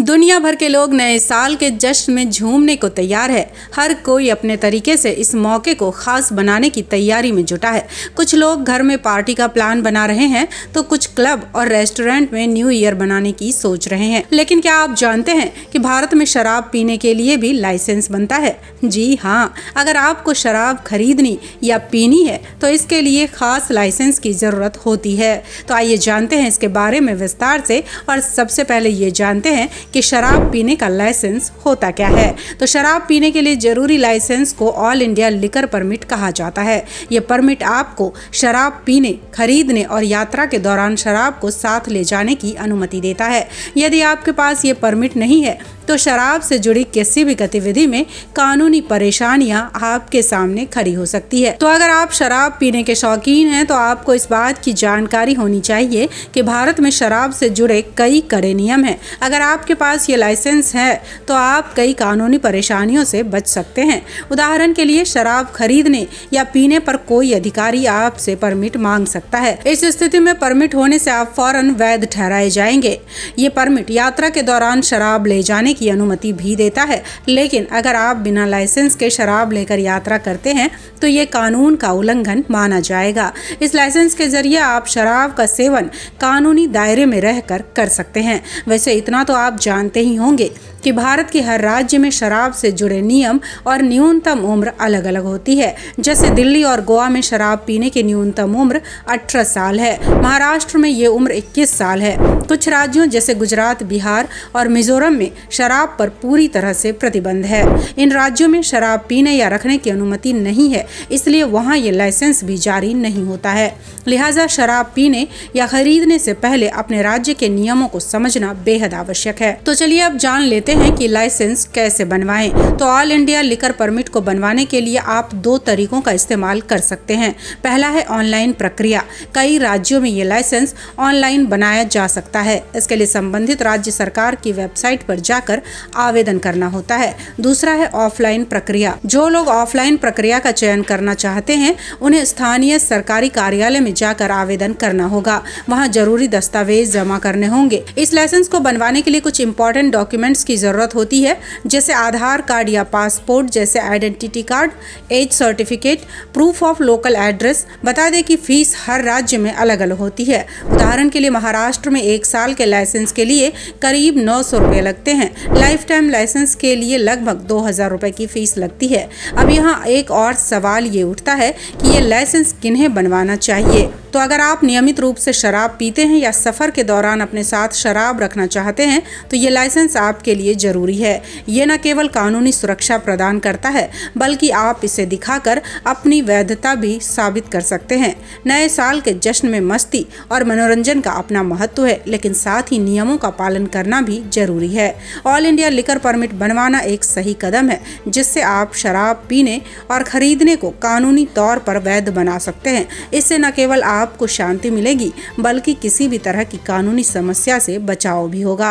दुनिया भर के लोग नए साल के जश्न में झूमने को तैयार है। हर कोई अपने तरीके से इस मौके को खास बनाने की तैयारी में जुटा है। कुछ लोग घर में पार्टी का प्लान बना रहे हैं तो कुछ क्लब और रेस्टोरेंट में न्यू ईयर बनाने की सोच रहे हैं। लेकिन क्या आप जानते हैं कि भारत में शराब पीने के लिए भी लाइसेंस बनता है? जी हाँ, अगर आपको शराब खरीदनी या पीनी है तो इसके लिए खास लाइसेंस की जरूरत होती है। तो आइए जानते हैं इसके बारे में विस्तार से। और सबसे पहले ये जानते हैं कि शराब पीने का लाइसेंस होता क्या है। तो शराब पीने के लिए जरूरी लाइसेंस को ऑल इंडिया लिकर परमिट कहा जाता है। ये परमिट आपको शराब पीने, खरीदने और यात्रा के दौरान शराब को साथ ले जाने की अनुमति देता है। यदि आपके पास ये परमिट नहीं है तो शराब से जुड़ी किसी भी गतिविधि में कानूनी परेशानियां आपके सामने खड़ी हो सकती है। तो अगर आप शराब पीने के शौकीन हैं तो आपको इस बात की जानकारी होनी चाहिए कि भारत में शराब से जुड़े कई कड़े नियम हैं। अगर आपके पास ये लाइसेंस है तो आप कई कानूनी परेशानियों से बच सकते हैं। उदाहरण के लिए, शराब खरीदने या पीने पर कोई अधिकारी आपसे परमिट मांग सकता है। इस स्थिति में परमिट होने से आप फौरन वैध ठहराए जाएंगे। ये परमिट यात्रा के दौरान शराब ले जाने की अनुमति भी देता है। लेकिन अगर आप बिना लाइसेंस के शराब लेकर यात्रा करते हैं तो ये कानून का उल्लंघन माना जाएगा। इस लाइसेंस के जरिए आप शराब का सेवन कानूनी दायरे में रहकर कर सकते हैं। वैसे इतना तो आप जानते ही होंगे कि भारत के हर राज्य में शराब से जुड़े नियम और न्यूनतम उम्र अलग अलग होती है। जैसे दिल्ली और गोवा में शराब पीने की न्यूनतम उम्र 18 साल है। महाराष्ट्र में ये उम्र 21 साल है। कुछ राज्यों जैसे गुजरात, बिहार और मिजोरम में शराब पर पूरी तरह से प्रतिबंध है। इन राज्यों में शराब पीने या रखने की अनुमति नहीं है, इसलिए वहाँ ये लाइसेंस भी जारी नहीं होता है। लिहाजा शराब पीने या खरीदने से पहले अपने राज्य के नियमों को समझना बेहद आवश्यक है। तो चलिए अब जान लेते हैं कि लाइसेंस कैसे बनवाएं। तो ऑल इंडिया लिकर परमिट को बनवाने के लिए आप 2 तरीकों का इस्तेमाल कर सकते हैं। पहला है ऑनलाइन प्रक्रिया। कई राज्यों में ये लाइसेंस ऑनलाइन बनाया जा सकता है। इसके लिए संबंधित राज्य सरकार की वेबसाइट पर जाकर आवेदन करना होता है। दूसरा है ऑफलाइन प्रक्रिया। जो लोग ऑफलाइन प्रक्रिया का चयन करना चाहते हैं उन्हें स्थानीय सरकारी कार्यालय में जाकर आवेदन करना होगा। वहाँ जरूरी दस्तावेज जमा करने होंगे। इस लाइसेंस को बनवाने के लिए कुछ इंपॉर्टेंट डॉक्यूमेंट्स की जरूरत होती है, जैसे आधार कार्ड या पासपोर्ट जैसे identity card, age certificate, proof of local address. बता दें कि फीस हर राज्य में अलग अलग होती है। उदाहरण के लिए महाराष्ट्र में 1 साल के लाइसेंस के लिए करीब 900 रुपये लगते हैं। लाइफ टाइम लाइसेंस के लिए लगभग 2000 रुपये की फीस लगती है। अब यहाँ एक और सवाल ये उठता है कि ये लाइसेंस किन्हें बनवाना चाहिए। तो अगर आप नियमित रूप से शराब पीते हैं या सफ़र के दौरान अपने साथ शराब रखना चाहते हैं तो ये लाइसेंस आपके लिए ज़रूरी है। ये न केवल कानूनी सुरक्षा प्रदान करता है बल्कि आप इसे दिखाकर अपनी वैधता भी साबित कर सकते हैं। नए साल के जश्न में मस्ती और मनोरंजन का अपना महत्व है, लेकिन साथ ही नियमों का पालन करना भी जरूरी है। ऑल इंडिया लिकर परमिट बनवाना एक सही कदम है जिससे आप शराब पीने और खरीदने को कानूनी तौर पर वैध बना सकते हैं। इससे न केवल आपको शांति मिलेगी बल्कि किसी भी तरह की कानूनी समस्या से बचाव भी होगा।